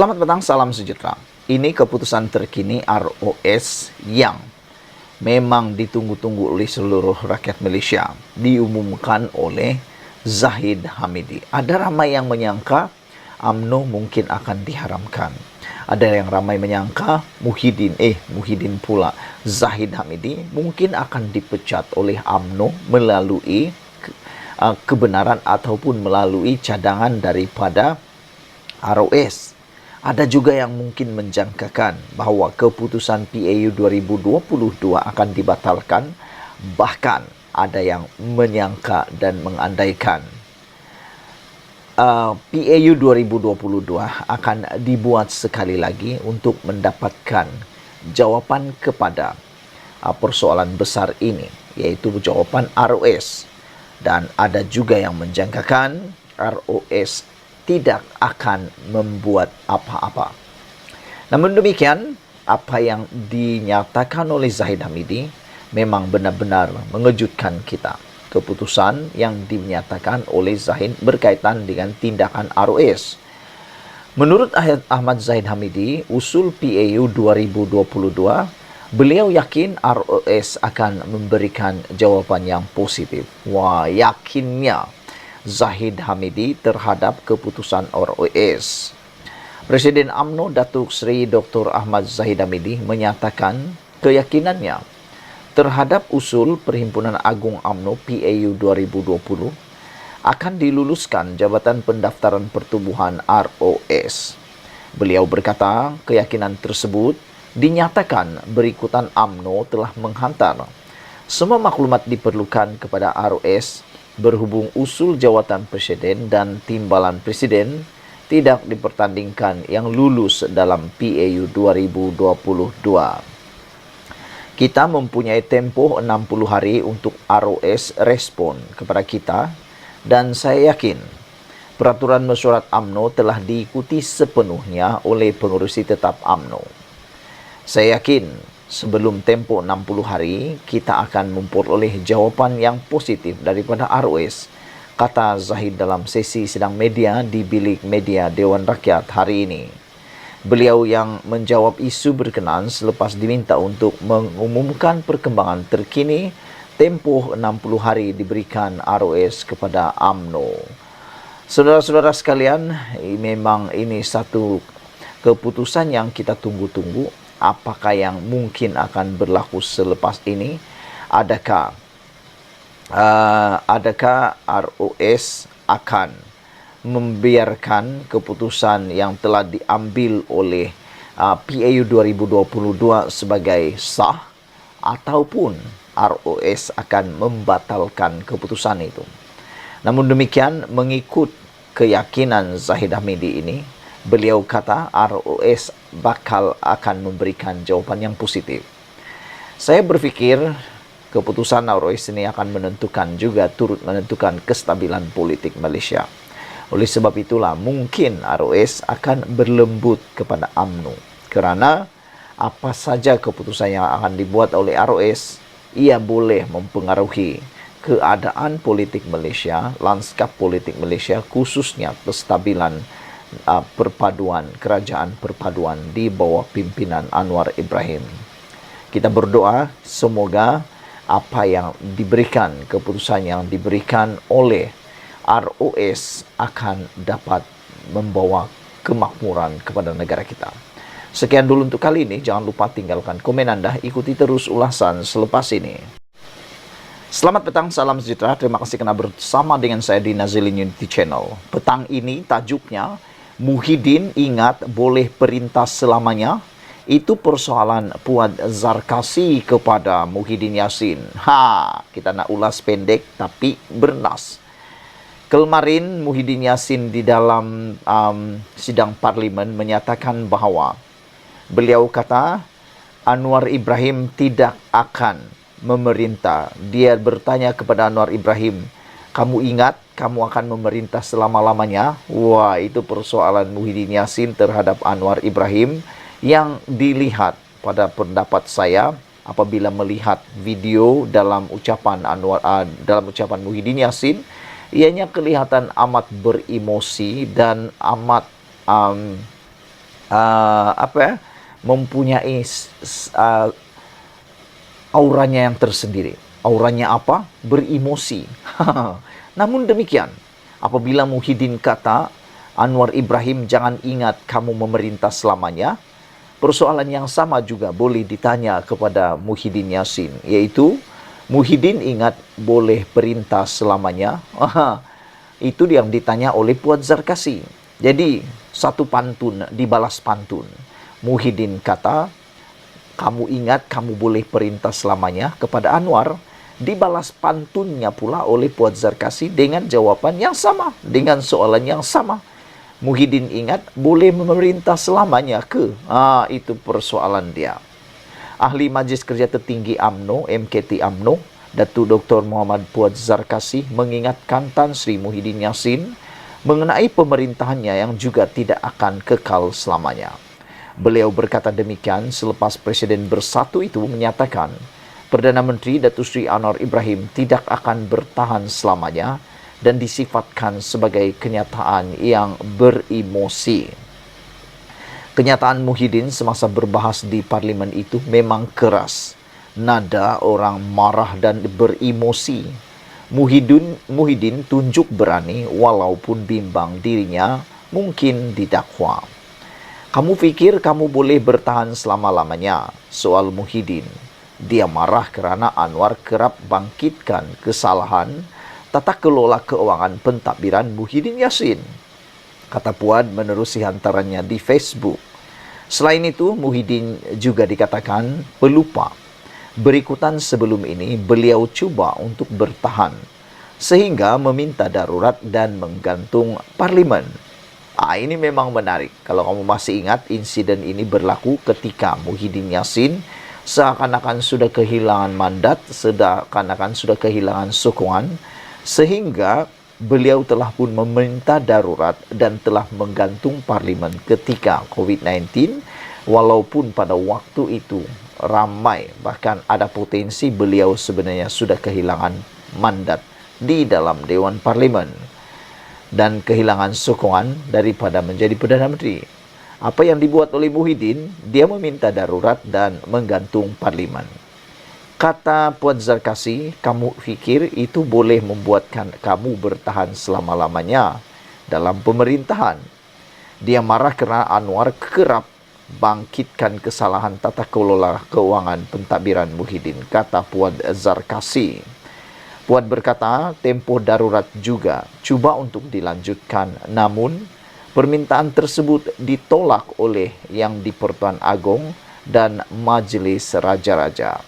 Selamat petang, salam sejahtera. Ini keputusan terkini ROS yang memang ditunggu-tunggu oleh seluruh rakyat Malaysia. Diumumkan oleh Zahid Hamidi. Ada ramai yang menyangka UMNO mungkin akan diharamkan. Ada yang ramai menyangka Muhyiddin pula, Zahid Hamidi mungkin akan dipecat oleh UMNO melalui kebenaran ataupun melalui cadangan daripada ROS. Ada juga yang mungkin menjangkakan bahawa keputusan PAU 2022 akan dibatalkan. Bahkan ada yang menyangka dan mengandaikan PAU 2022 akan dibuat sekali lagi untuk mendapatkan jawapan kepada persoalan besar ini, iaitu jawapan ROS. Dan ada juga yang menjangkakan ROS tidak akan membuat apa-apa. Namun demikian, apa yang dinyatakan oleh Zahid Hamidi memang benar-benar mengejutkan kita. Keputusan yang dinyatakan oleh Zahid berkaitan dengan tindakan ROS. Menurut Ahmad Zahid Hamidi, usul PAU 2022, beliau yakin ROS akan memberikan jawapan yang positif. Wah, yakinnya Zahid Hamidi terhadap keputusan ROS. Presiden UMNO Datuk Seri Dr. Ahmad Zahid Hamidi menyatakan keyakinannya terhadap usul Perhimpunan Agung UMNO PAU 2020 akan diluluskan Jabatan Pendaftaran Pertubuhan ROS. Beliau berkata keyakinan tersebut dinyatakan berikutan UMNO telah menghantar semua maklumat diperlukan kepada ROS berhubung usul jawatan presiden dan timbalan presiden tidak dipertandingkan yang lulus dalam PAU 2022. Kita mempunyai tempoh 60 hari untuk ROS respon kepada kita dan saya yakin peraturan mesyuarat UMNO telah diikuti sepenuhnya oleh pengerusi tetap UMNO. Saya yakin sebelum tempoh 60 hari, kita akan memperoleh jawapan yang positif daripada ROS, kata Zahid dalam sesi sidang media di Bilik Media Dewan Rakyat hari ini. Beliau yang menjawab isu berkenaan selepas diminta untuk mengumumkan perkembangan terkini, tempoh 60 hari diberikan ROS kepada UMNO. Saudara-saudara sekalian, memang ini satu keputusan yang kita tunggu-tunggu. Apakah yang mungkin akan berlaku selepas ini? Adakah ROS akan membiarkan keputusan yang telah diambil oleh PAU 2022 sebagai sah, ataupun ROS akan membatalkan keputusan itu? Namun demikian, mengikut keyakinan Zahid Hamidi ini, beliau kata ROS bakal akan memberikan jawapan yang positif. Saya berfikir keputusan ROS ini akan turut menentukan kestabilan politik Malaysia. Oleh sebab itulah mungkin ROS akan berlembut kepada UMNO. Kerana apa saja keputusan yang akan dibuat oleh ROS, ia boleh mempengaruhi keadaan politik Malaysia, lanskap politik Malaysia, khususnya kestabilan kerajaan perpaduan di bawah pimpinan Anwar Ibrahim. Kita berdoa semoga apa yang diberikan, keputusan yang diberikan oleh ROS akan dapat membawa kemakmuran kepada negara kita. Sekian dulu untuk kali ini. Jangan lupa tinggalkan komen anda. Ikuti terus ulasan selepas ini. Selamat petang, salam sejahtera. Terima kasih kerana bersama dengan saya di Nazilin Unity Channel. Petang ini tajuknya Muhyiddin ingat boleh perintah selamanya. Itu persoalan Puan Zarkasi kepada Muhyiddin Yassin. Kita nak ulas pendek tapi bernas. Kemarin Muhyiddin Yassin di dalam sidang parlimen menyatakan bahawa beliau kata Anwar Ibrahim tidak akan memerintah. Dia bertanya kepada Anwar Ibrahim, kamu ingat kamu akan memerintah selama-lamanya? Wah, itu persoalan Muhyiddin Yassin terhadap Anwar Ibrahim yang dilihat pada pendapat saya apabila melihat video dalam ucapan Muhyiddin Yassin, ianya kelihatan amat beremosi dan amat apa ya, mempunyai auranya yang tersendiri. Auranya apa? Beremosi. Namun demikian, apabila Muhyiddin kata, Anwar Ibrahim jangan ingat kamu memerintah selamanya, persoalan yang sama juga boleh ditanya kepada Muhyiddin Yassin, yaitu Muhyiddin ingat boleh perintah selamanya. Itu yang ditanya oleh Puan Zarkasi. Jadi satu pantun dibalas pantun. Muhyiddin kata, kamu ingat kamu boleh perintah selamanya kepada Anwar, dibalas pantunnya pula oleh Puan Zarkasi dengan jawaban yang sama, dengan soalan yang sama. Muhyiddin ingat boleh memerintah selamanya ke? Itu persoalan dia. Ahli Majlis Kerja Tertinggi UMNO, MKT UMNO, Datuk Dr. Muhammad Puan Zarkasi mengingatkan Tan Sri Muhyiddin Yassin mengenai pemerintahannya yang juga tidak akan kekal selamanya. Beliau berkata demikian selepas Presiden Bersatu itu menyatakan Perdana Menteri Datuk Seri Anwar Ibrahim tidak akan bertahan selamanya dan disifatkan sebagai kenyataan yang beremosi. Kenyataan Muhyiddin semasa berbahas di parlimen itu memang keras. Nada orang marah dan beremosi. Muhyiddin tunjuk berani walaupun bimbang dirinya mungkin didakwa. Kamu fikir kamu boleh bertahan selama-lamanya? Soal Muhyiddin. Dia marah kerana Anwar kerap bangkitkan kesalahan tata kelola keuangan pentadbiran Muhyiddin Yassin, kata Puan menerusi hantarannya di Facebook. Selain itu, Muhyiddin juga dikatakan pelupa. Berikutan sebelum ini, beliau cuba untuk bertahan, sehingga meminta darurat dan menggantung parlimen. Ini memang menarik. Kalau kamu masih ingat, insiden ini berlaku ketika Muhyiddin Yassin seakan-akan sudah kehilangan mandat, seakan-akan sudah kehilangan sokongan, sehingga beliau telah pun meminta darurat dan telah menggantung parlimen ketika COVID-19, walaupun pada waktu itu ramai, bahkan ada potensi beliau sebenarnya sudah kehilangan mandat di dalam Dewan Parlimen dan kehilangan sokongan daripada menjadi Perdana Menteri. Apa yang dibuat oleh Muhyiddin, dia meminta darurat dan menggantung parlimen. Kata Puan Zarkasi, kamu fikir itu boleh membuatkan kamu bertahan selama-lamanya dalam pemerintahan? Dia marah kerana Anwar kerap bangkitkan kesalahan tata kelola keuangan pentadbiran Muhyiddin, kata Puan Zarkasi. Puan berkata, tempoh darurat juga cuba untuk dilanjutkan, namun permintaan tersebut ditolak oleh Yang di-Pertuan Agong dan Majlis Raja-Raja.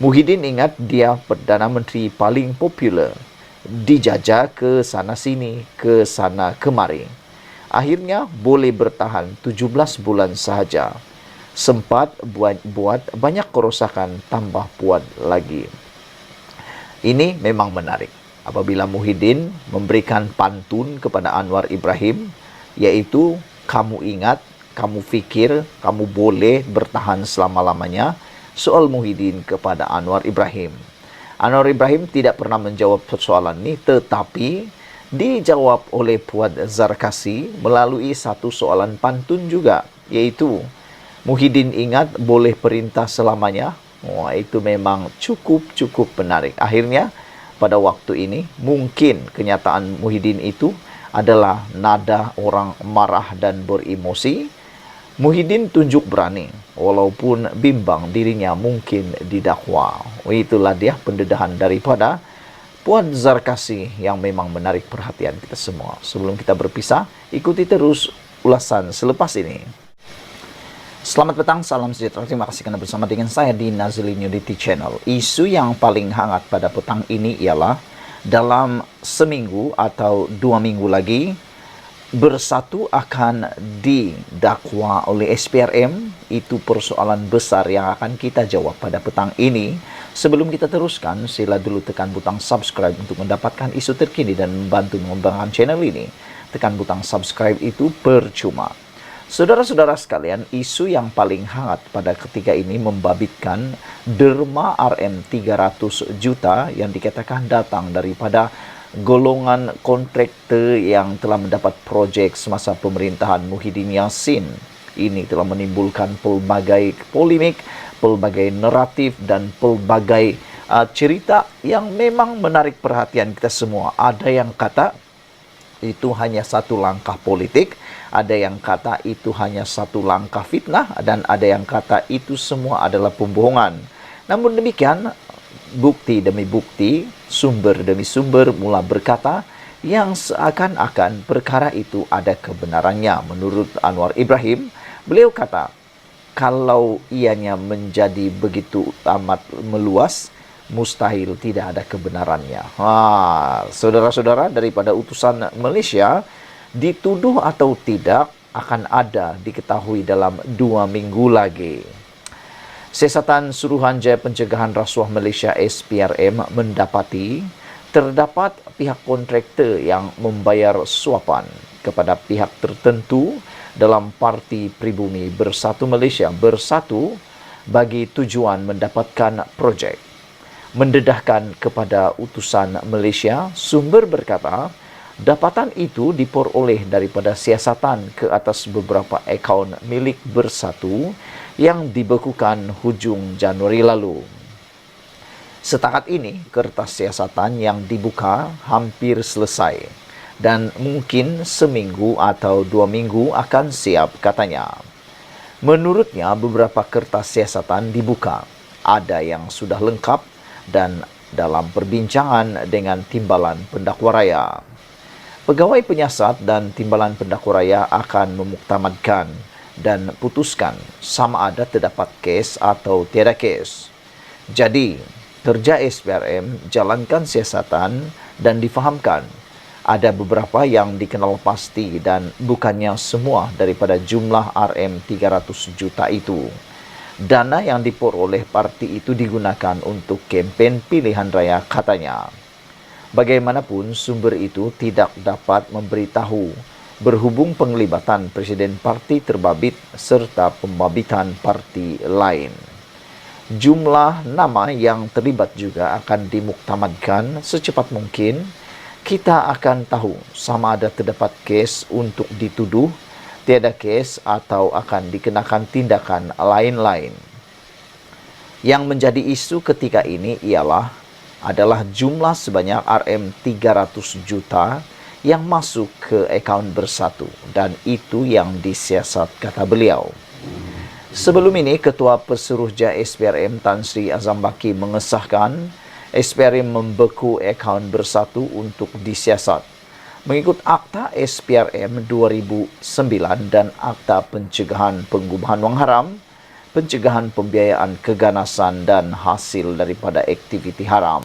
Muhyiddin ingat dia Perdana Menteri paling popular, dijajah ke sana-sini, ke sana kemari. Akhirnya boleh bertahan 17 bulan sahaja. Sempat buat banyak kerosakan, tambah Puan lagi. Ini memang menarik. Apabila Muhyiddin memberikan pantun kepada Anwar Ibrahim, yaitu kamu ingat, kamu fikir, kamu boleh bertahan selama-lamanya, soal Muhyiddin kepada Anwar Ibrahim. Anwar Ibrahim tidak pernah menjawab persoalan ini, tetapi dijawab oleh Puan Zarkasi melalui satu soalan pantun juga, yaitu Muhyiddin ingat boleh perintah selamanya. Itu memang cukup menarik. Akhirnya pada waktu ini mungkin kenyataan Muhyiddin itu adalah nada orang marah dan beremosi. Muhyiddin tunjuk berani walaupun bimbang dirinya mungkin didakwa. Itulah dia pendedahan daripada Puan Zarkasi yang memang menarik perhatian kita semua. Sebelum kita berpisah, ikuti terus ulasan selepas ini. Selamat petang, salam sejahtera. Terima kasih kerana bersama dengan saya di Nazilin Unity Channel. Isu yang paling hangat pada petang ini ialah dalam seminggu atau 2 minggu lagi, Bersatu akan didakwa oleh SPRM. Itu persoalan besar yang akan kita jawab pada petang ini. Sebelum kita teruskan, sila dulu tekan butang subscribe untuk mendapatkan isu terkini dan membantu mengembangkan channel ini. Tekan butang subscribe itu percuma. Saudara-saudara sekalian, isu yang paling hangat pada ketika ini membabitkan derma RM 300 juta yang dikatakan datang daripada golongan kontraktor yang telah mendapat projek semasa pemerintahan Muhyiddin Yassin. Ini telah menimbulkan pelbagai polemik, pelbagai naratif dan pelbagai cerita yang memang menarik perhatian kita semua. Ada yang kata itu hanya satu langkah politik, ada yang kata itu hanya satu langkah fitnah, dan ada yang kata itu semua adalah pembohongan. Namun demikian, bukti demi bukti, sumber demi sumber mula berkata yang seakan-akan perkara itu ada kebenarannya. Menurut Anwar Ibrahim, beliau kata, kalau ianya menjadi begitu amat meluas, mustahil tidak ada kebenarannya. Saudara-saudara, daripada utusan Malaysia, dituduh atau tidak akan ada diketahui dalam 2 minggu lagi. Siasatan Suruhanjaya Pencegahan Rasuah Malaysia SPRM mendapati terdapat pihak kontraktor yang membayar suapan kepada pihak tertentu dalam Parti Pribumi Bersatu Malaysia Bersatu bagi tujuan mendapatkan projek. Mendedahkan kepada utusan Malaysia, sumber berkata, dapatan itu diperoleh daripada siasatan ke atas beberapa akaun milik Bersatu yang dibekukan hujung Januari lalu. Setakat ini, kertas siasatan yang dibuka hampir selesai dan mungkin seminggu atau 2 minggu akan siap, katanya. Menurutnya, beberapa kertas siasatan dibuka. Ada yang sudah lengkap dan dalam perbincangan dengan Timbalan Pendakwa Raya. Pegawai penyiasat dan Timbalan Pendakwa Raya akan memuktamadkan dan putuskan sama ada terdapat kes atau tiada kes. Jadi, kerja SPRM jalankan siasatan dan difahamkan. Ada beberapa yang dikenal pasti dan bukannya semua daripada jumlah RM300 juta itu. Dana yang diperoleh parti itu digunakan untuk kempen pilihan raya, katanya. Bagaimanapun, sumber itu tidak dapat memberitahu berhubung penglibatan Presiden Parti terbabit serta pembabitan parti lain. Jumlah nama yang terlibat juga akan dimuktamadkan secepat mungkin. Kita akan tahu sama ada terdapat kes untuk dituduh, tiada kes atau akan dikenakan tindakan lain-lain. Yang menjadi isu ketika ini adalah jumlah sebanyak RM300 juta yang masuk ke akaun Bersatu, dan itu yang disiasat, kata beliau. Sebelum ini, Ketua Pesuruhjaya SPRM Tan Sri Azam Baki mengesahkan SPRM membeku akaun Bersatu untuk disiasat. Mengikut Akta SPRM 2009 dan Akta Pencegahan Pengubahan Wang Haram, pencegahan pembiayaan keganasan dan hasil daripada aktiviti haram.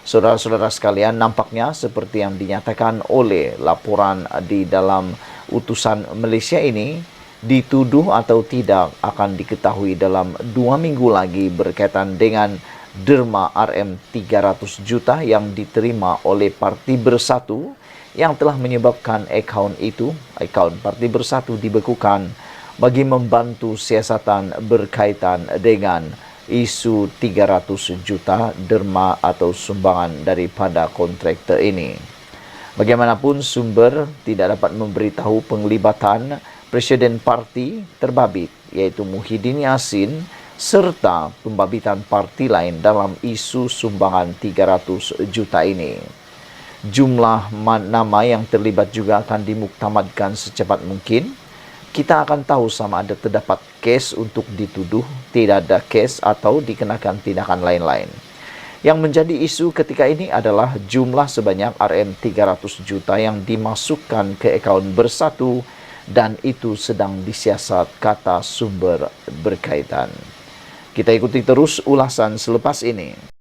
Saudara-saudara sekalian, nampaknya seperti yang dinyatakan oleh laporan di dalam utusan Malaysia ini, dituduh atau tidak akan diketahui dalam 2 minggu lagi berkaitan dengan derma RM300 juta yang diterima oleh Parti Bersatu yang telah menyebabkan akaun Parti Bersatu dibekukan bagi membantu siasatan berkaitan dengan isu 300 juta derma atau sumbangan daripada kontraktor ini. Bagaimanapun, sumber tidak dapat memberitahu penglibatan Presiden Parti terbabit iaitu Muhyiddin Yassin serta pembabitan parti lain dalam isu sumbangan 300 juta ini. Jumlah nama yang terlibat juga akan dimuktamadkan secepat mungkin. Kita akan tahu sama ada terdapat kes untuk dituduh, tidak ada kes atau dikenakan tindakan lain-lain. Yang menjadi isu ketika ini adalah jumlah sebanyak RM300 juta yang dimasukkan ke akaun Bersatu dan itu sedang disiasat, kata sumber berkaitan. Kita ikuti terus ulasan selepas ini.